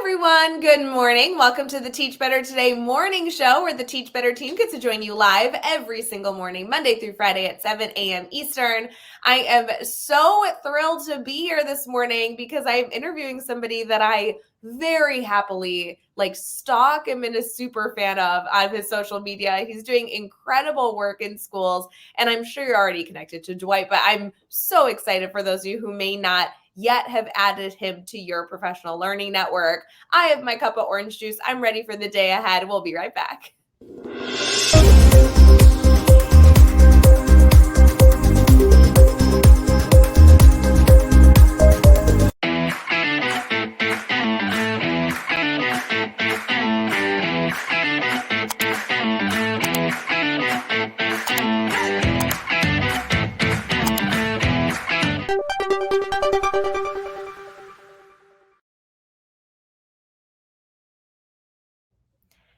everyone. Good morning. Welcome to the Teach Better Today morning show where the Teach Better team gets to join you live every single morning, Monday through Friday at 7 a.m. Eastern. I am so thrilled to be here this morning because I'm interviewing somebody that I very happily stalk and been a super fan of on his social media. He's doing incredible work in schools, and I'm sure you're already connected to Dwight, but I'm so excited for those of you who may not yet have added him to your professional learning network. I have my cup of orange juice. I'm ready for the day ahead. We'll be right back.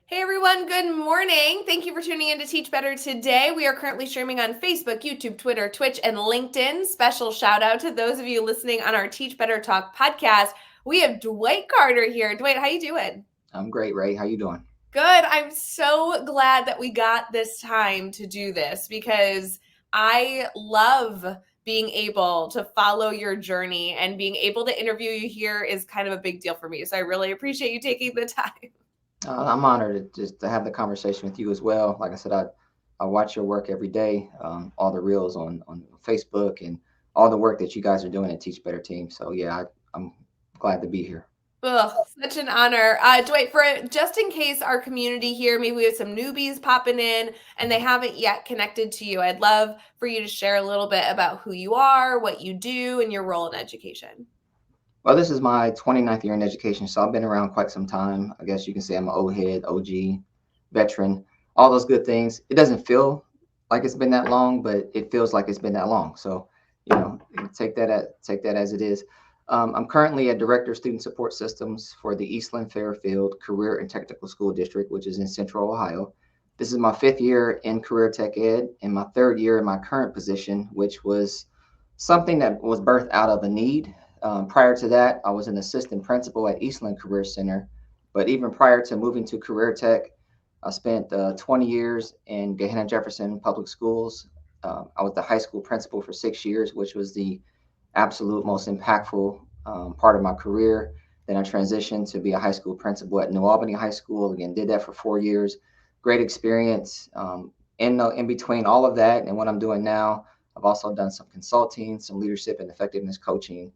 Hey everyone, good morning. Thank you for tuning in to Teach Better Today. We are currently streaming on Facebook, YouTube, Twitter, Twitch, and LinkedIn. Special shout out to those of you listening on our Teach Better Talk podcast. We have Dwight Carter here. Dwight, how you doing? I'm great, Rae. How you doing? Good. I'm so glad that we got this time to do this because I love being able to follow your journey, and being able to interview you here is kind of a big deal for me. So I really appreciate you taking the time. I'm honored to have the conversation with you as well. Like I said, I watch your work every day, all the reels on Facebook and all the work that you guys are doing at Teach Better Team. So yeah, I'm glad to be here. Ugh, such an honor. Dwight, just in case our community here, maybe we have some newbies popping in and they haven't yet connected to you, I'd love for you to share a little bit about who you are, what you do, and your role in education. Well, this is my 29th year in education, so I've been around quite some time. I guess you can say I'm an old head, OG, veteran, all those good things. It doesn't feel like it's been that long, but it feels like it's been that long. So, take that as it is. I'm currently a director of student support systems for the Eastland Fairfield Career and Technical School District, which is in Central Ohio. This is my 5th year in career tech ed and my 3rd year in my current position, which was something that was birthed out of a need. Prior to that, I was an assistant principal at Eastland Career Center. But even prior to moving to Career Tech, I spent 20 years in Gehanna Jefferson Public Schools. I was the high school principal for 6 years, which was the absolute most impactful part of my career. Then I transitioned to be a high school principal at New Albany High School. Again, did that for 4 years. Great experience. In between all of that and what I'm doing now, I've also done some consulting, some leadership and effectiveness coaching.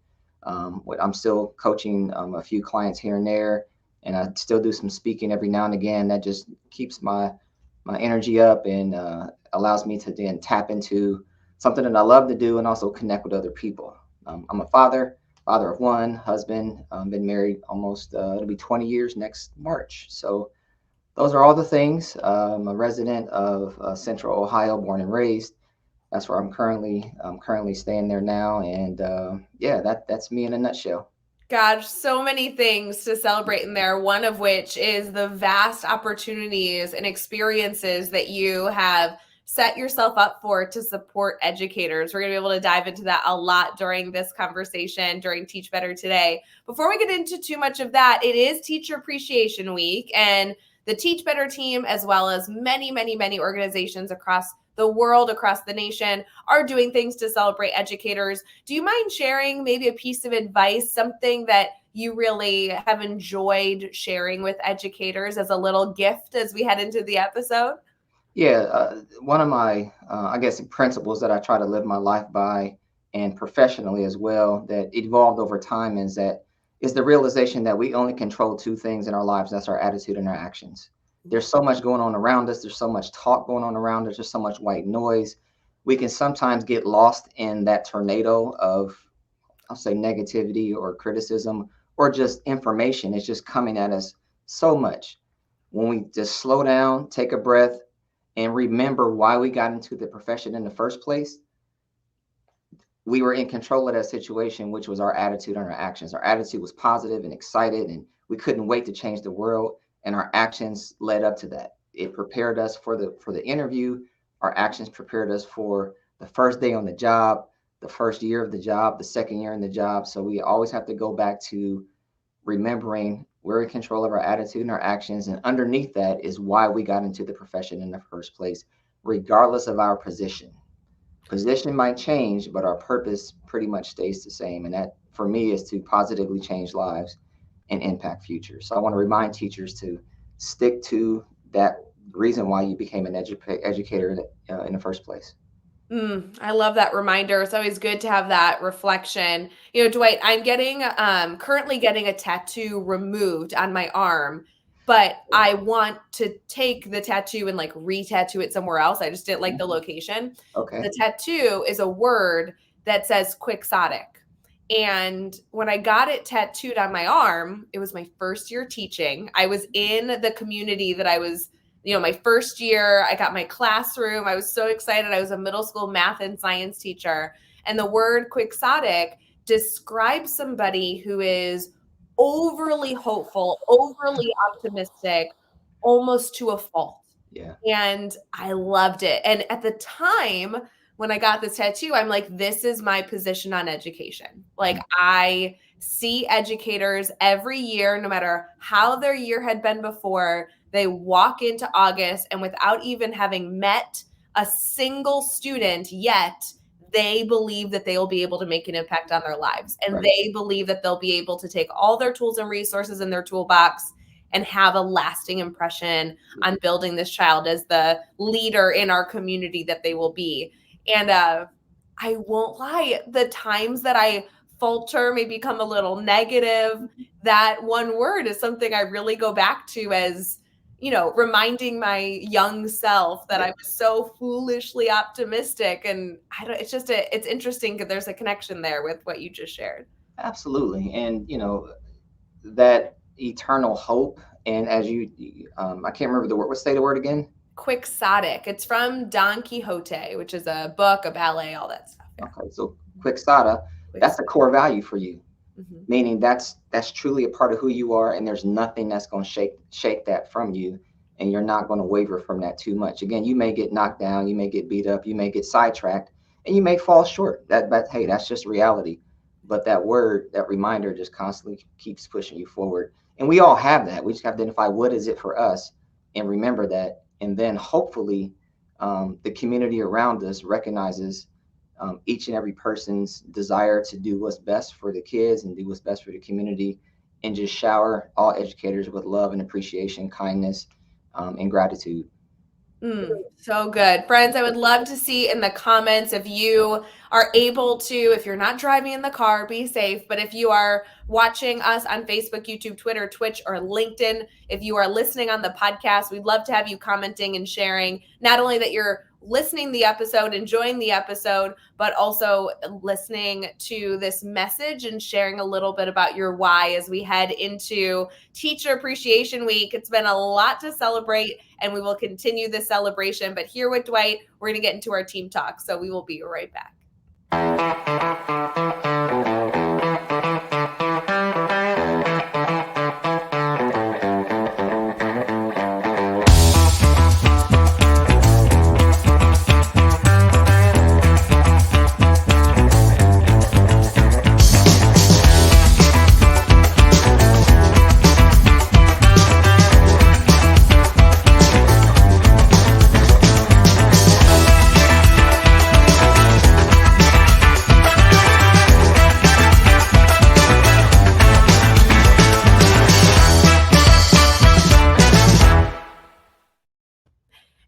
I'm still coaching a few clients here and there, and I still do some speaking every now and again. That just keeps my energy up and allows me to then tap into something that I love to do and also connect with other people. I'm a father of one, husband, been married almost, it'll be 20 years next March. So those are all the things. I'm a resident of Central Ohio, born and raised. That's where I'm currently staying there now, and that's me in a nutshell. Gosh, so many things to celebrate in there, one of which is the vast opportunities and experiences that you have set yourself up for to support educators. We're going to be able to dive into that a lot during this conversation, during Teach Better Today. Before we get into too much of that, it is Teacher Appreciation Week, and the Teach Better team, as well as many, many, many organizations across the world, across the nation, are doing things to celebrate educators. Do you mind sharing maybe a piece of advice, something that you really have enjoyed sharing with educators as a little gift as we head into the episode? Yeah, one of my, I guess, principles that I try to live my life by, and professionally as well, that evolved over time is the realization that we only control 2 things in our lives. That's our attitude and our actions. There's so much going on around us. There's so much talk going on around us. There's so much white noise. We can sometimes get lost in that tornado of, I'll say, negativity or criticism or just information. It's just coming at us so much. When we just slow down, take a breath, and remember why we got into the profession in the first place, we were in control of that situation, which was our attitude and our actions. Our attitude was positive and excited, and we couldn't wait to change the world. And our actions led up to that. It prepared us for the interview. Our actions prepared us for the first day on the job, the first year of the job, the second year in the job. So we always have to go back to remembering We're in control of our attitude and our actions. And underneath that is why we got into the profession in the first place, regardless of our position. Position might change, but our purpose pretty much stays the same. And that, for me, is to positively change lives and impact futures. So I want to remind teachers to stick to that reason why you became an educator in the first place. I love that reminder. It's always good to have that reflection. Dwight, I'm currently getting a tattoo removed on my arm, but I want to take the tattoo and like re-tattoo it somewhere else. I just didn't like the location. Okay. The tattoo is a word that says quixotic. And when I got it tattooed on my arm, it was my first year teaching. I was in the community that I was, my first year. I got my classroom. I was so excited. I was a middle school math and science teacher. And the word quixotic describes somebody who is overly hopeful, overly optimistic, almost to a fault. Yeah. And I loved it. And at the time when I got this tattoo, I'm like, this is my position on education. Like, I see educators every year, no matter how their year had been before, they walk into August and without even having met a single student yet, they believe that they will be able to make an impact on their lives. And Right. they believe that they'll be able to take all their tools and resources in their toolbox and have a lasting impression on building this child as the leader in our community that they will be. And I won't lie, the times that I falter, may become a little negative, that one word is something I really go back to as, reminding my young self that I was so foolishly optimistic. And it's interesting because there's a connection there with what you just shared. Absolutely. And, that eternal hope. And as I can't remember the word. Let's say the word again. Quixotic. It's from Don Quixote, which is a book, a ballet, all that stuff. Yeah. Okay. So Quixote, that's a core value for you. Mm-hmm. Meaning that's truly a part of who you are, and there's nothing that's going to shake that from you, and you're not going to waver from that too much. Again, you may get knocked down, you may get beat up, you may get sidetracked, and you may fall short. But hey, that's just reality. But that word, that reminder, just constantly keeps pushing you forward. And we all have that. We just have to identify what is it for us, and remember that, and then hopefully the community around us recognizes each and every person's desire to do what's best for the kids and do what's best for the community, and just shower all educators with love and appreciation, kindness, and gratitude. So good. Friends, I would love to see in the comments if you are able to, if you're not driving in the car, be safe. But if you are watching us on Facebook, YouTube, Twitter, Twitch, or LinkedIn, if you are listening on the podcast, we'd love to have you commenting and sharing, not only that you're listening the episode, enjoying the episode, but also listening to this message and sharing a little bit about your why as we head into Teacher Appreciation Week. It's been a lot to celebrate, and we will continue this celebration. But here with Dwight, we're going to get into our team talk. So we will be right back.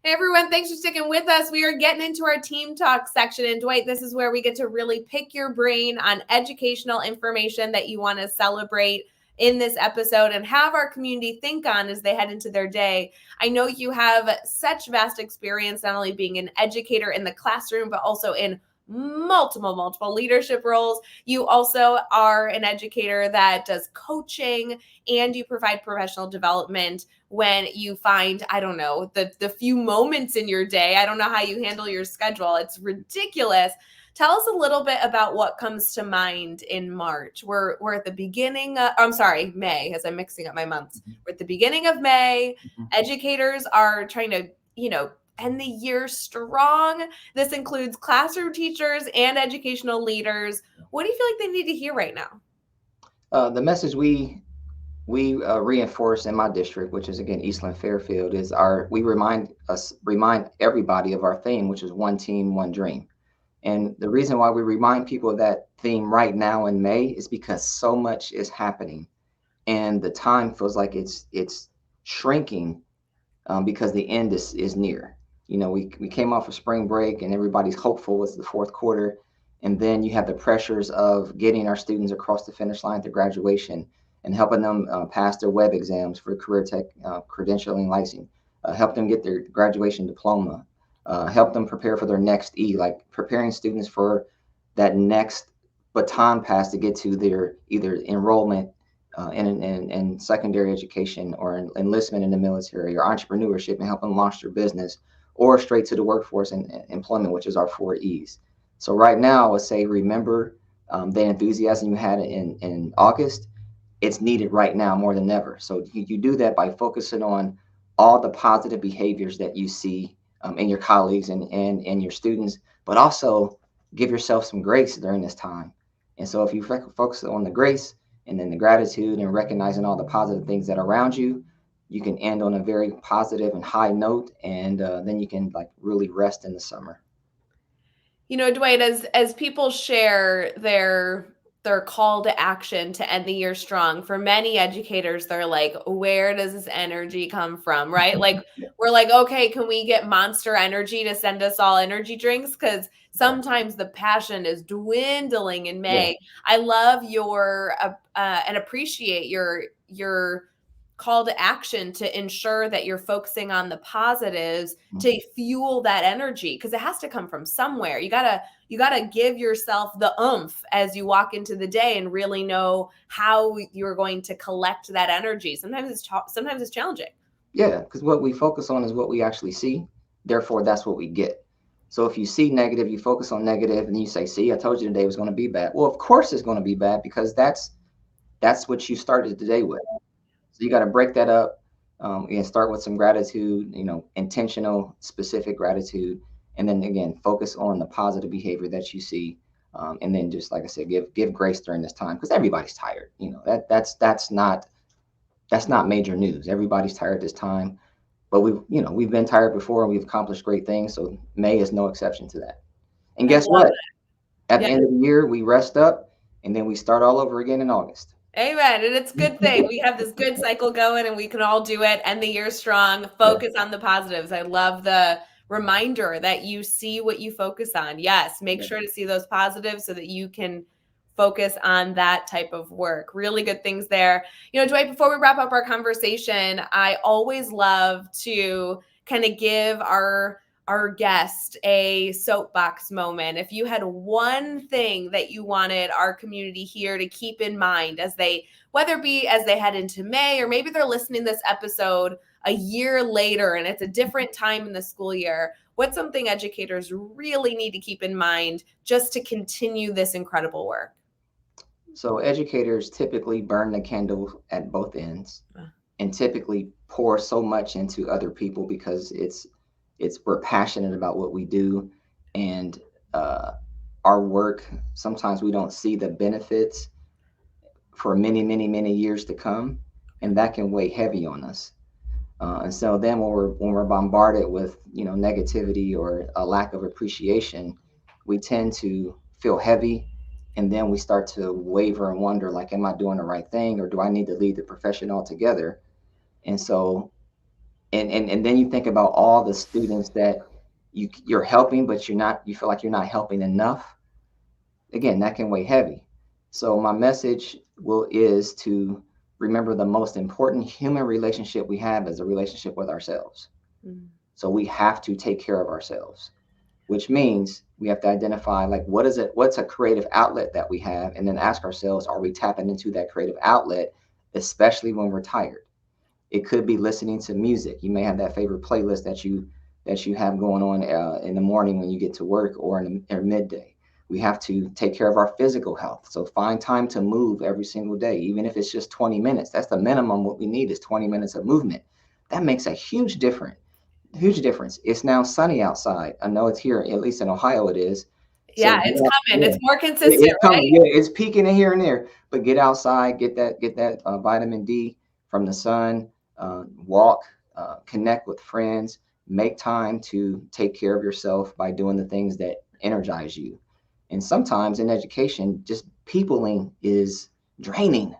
Hey everyone, thanks for sticking with us. We are getting into our team talk section. And Dwight, this is where we get to really pick your brain on educational information that you want to celebrate in this episode and have our community think on as they head into their day. I know you have such vast experience, not only being an educator in the classroom, but also in multiple leadership roles. You also are an educator that does coaching, and you provide professional development when you find, I don't know, the few moments in your day. I don't know how you handle your schedule. It's ridiculous. Tell us a little bit about what comes to mind in March. We're at the beginning of, May, as I'm mixing up my months. We're at the beginning of May. Educators are trying to, end the year strong. This includes classroom teachers and educational leaders. What do you feel like they need to hear right now? The message we we reinforce in my district, which is again Eastland Fairfield, is our we remind everybody of our theme, which is one team, one dream. And the reason why we remind people of that theme right now in May is because so much is happening, and the time feels like it's shrinking, because the end is near. We came off of spring break and everybody's hopeful it's the fourth quarter. And then you have the pressures of getting our students across the finish line to graduation and helping them pass their web exams for career tech credentialing licensing, help them get their graduation diploma, help them prepare for their next like preparing students for that next baton pass to get to their either enrollment in secondary education or enlistment in the military or entrepreneurship and help them launch their business or straight to the workforce and employment, which is our 4 E's. So right now, I would say remember the enthusiasm you had in August. It's needed right now more than ever. So you do that by focusing on all the positive behaviors that you see in your colleagues and your students, but also give yourself some grace during this time. And so if you focus on the grace and then the gratitude and recognizing all the positive things that are around you, you can end on a very positive and high note, and then you can like really rest in the summer. Dwight, as people share their call to action to end the year strong, for many educators, they're like, where does this energy come from? Right? Like, we're like, okay, can we get Monster Energy to send us all energy drinks? Because sometimes the passion is dwindling in Yeah. May. I love your and appreciate your call to action to ensure that you're focusing on the positives to fuel that energy, because it has to come from somewhere. You gotta give yourself the oomph as you walk into the day and really know how you're going to collect that energy. Sometimes it's challenging. Yeah, because what we focus on is what we actually see. Therefore, that's what we get. So if you see negative, you focus on negative, and you say, "See, I told you today was going to be bad." Well, of course it's going to be bad because that's what you started the day with. So you got to break that up, and start with some gratitude. Intentional, specific gratitude, and then again focus on the positive behavior that you see, and then just like I said, give grace during this time because everybody's tired. That's not major news. Everybody's tired this time, but we've been tired before and we've accomplished great things. So May is no exception to that. And I guess love what? it. At the Yeah. end of the year, we rest up and then we start all over again in August. Amen. And it's a good thing. We have this good cycle going and we can all do it. End the year strong. Yeah, Focus on the positives. I love the reminder that you see what you focus on. Yes, make yeah. sure to see those positives so that you can focus on that type of work. Really good things there. Dwight, before we wrap up our conversation, I always love to kind of give our guest a soapbox moment. If you had one thing that you wanted our community here to keep in mind whether it be as they head into May, or maybe they're listening this episode a year later and it's a different time in the school year, what's something educators really need to keep in mind just to continue this incredible work? So educators typically burn the candle at both ends and typically pour so much into other people because we're passionate about what we do, and uh, our work, sometimes we don't see the benefits for many, many, many years to come, and that can weigh heavy on us. And so then when we're bombarded with negativity or a lack of appreciation, we tend to feel heavy, and then we start to waver and wonder, like, am I doing the right thing, or do I need to leave the profession altogether? And so, and then you think about all the students that you're helping, but you feel like you're not helping enough. Again, that can weigh heavy. So my message is to remember the most important human relationship we have is a relationship with ourselves. Mm. So we have to take care of ourselves, which means we have to identify, like, what's a creative outlet that we have, and then ask ourselves, are we tapping into that creative outlet, especially when we're tired? It could be listening to music. You may have that favorite playlist that you have going on in the morning when you get to work, or or midday. We have to take care of our physical health. So find time to move every single day, even if it's just 20 minutes. That's the minimum. What we need is 20 minutes of movement. That makes a huge difference. Huge difference. It's now sunny outside. I know it's here, at least in Ohio, it is. Yeah, So it's yeah, coming. yeah. It's more consistent, It's coming. right? Yeah, it's peaking in here and there. But get outside, get that vitamin D from the sun, walk, connect with friends, make time to take care of yourself by doing the things that energize you. And sometimes in education, just peopling is draining.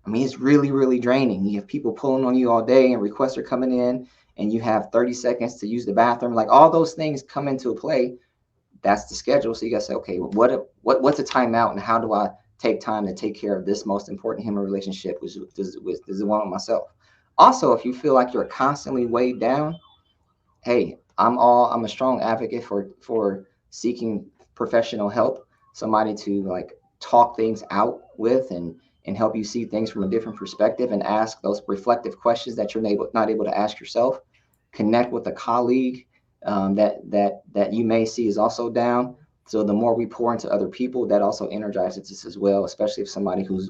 I mean, it's really, really draining. You have people pulling on you all day and requests are coming in, and you have 30 seconds to use the bathroom. Like all those things come into play. That's the schedule. So you gotta say, okay, what's a timeout, and how do I take time to take care of this most important human relationship, which is the one with myself. Also, if you feel like you're constantly weighed down, hey, I'm a strong advocate for seeking professional help, somebody to like talk things out with and help you see things from a different perspective and ask those reflective questions that you're not able to ask yourself. Connect with a colleague that you may see is also down. So the more we pour into other people, that also energizes us as well, especially if somebody who's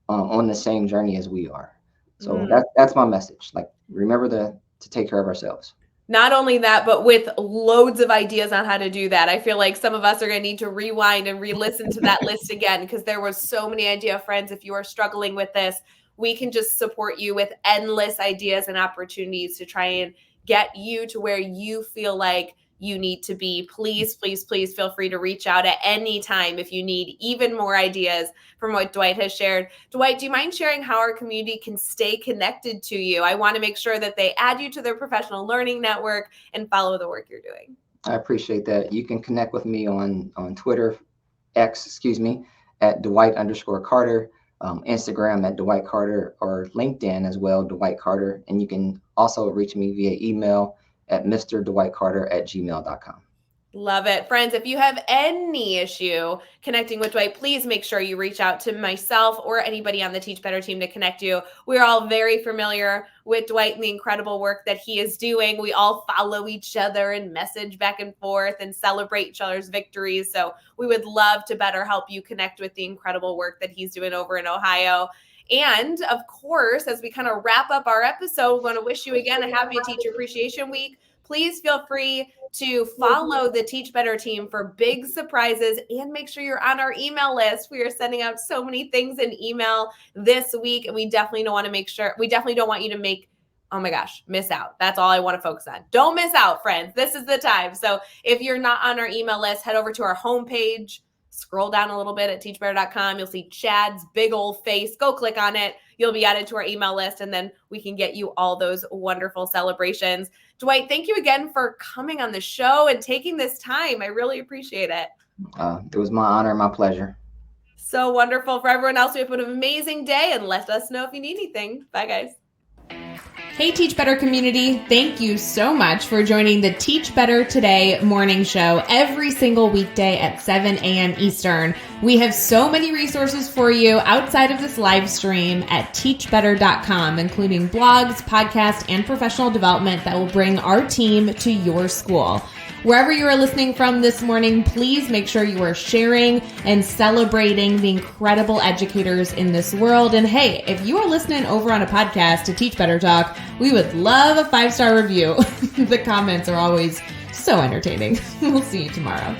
on the same journey as we are. So Mm. that's my message. Like remember to take care of ourselves. Not only that, but with loads of ideas on how to do that. I feel like some of us are going to need to rewind and re-listen to that list again because there was so many idea friends. If you are struggling with this, we can just support you with endless ideas and opportunities to try and get you to where you feel like you need to be. Please, please, please feel free to reach out at any time if you need even more ideas from what Dwight has shared. Dwight, do you mind sharing how our community can stay connected to you? I want to make sure that they add you to their professional learning network and follow the work you're doing. I appreciate that. You can connect with me on Twitter, excuse me, at Dwight_Carter, Instagram at Dwight Carter, or LinkedIn as well, Dwight Carter. And you can also reach me via email at mrdwightcarter@gmail.com. Love it. Friends, if you have any issue connecting with Dwight, please make sure you reach out to myself or anybody on the Teach Better team to connect you. We're all very familiar with Dwight and the incredible work that he is doing. We all follow each other and message back and forth and celebrate each other's victories. So we would love to better help you connect with the incredible work that he's doing over in Ohio. And of course, as we kind of wrap up our episode, we want to wish you again a happy Teacher Appreciation Week. Please feel free to follow the Teach Better team for big surprises and make sure you're on our email list. We are sending out so many things in email this week, and we definitely don't want you to miss out. That's all I want to focus on. Don't miss out, friends. This is the time. So if you're not on our email list, head over to our homepage, scroll down a little bit at teachbetter.com. You'll see Chad's big old face. Go click on it. You'll be added to our email list, and then we can get you all those wonderful celebrations. Dwight, thank you again for coming on the show and taking this time. I really appreciate it. It was my honor and my pleasure. So wonderful. For everyone else, we have an amazing day, and let us know if you need anything. Bye, guys. Hey, Teach Better community. Thank you so much for joining the Teach Better Today morning show every single weekday at 7 a.m. Eastern. We have so many resources for you outside of this live stream at teachbetter.com, including blogs, podcasts, and professional development that will bring our team to your school. Wherever you are listening from this morning, please make sure you are sharing and celebrating the incredible educators in this world. And hey, if you are listening over on a podcast to Teach Better Talk, we would love a 5-star review. The comments are always so entertaining. We'll see you tomorrow.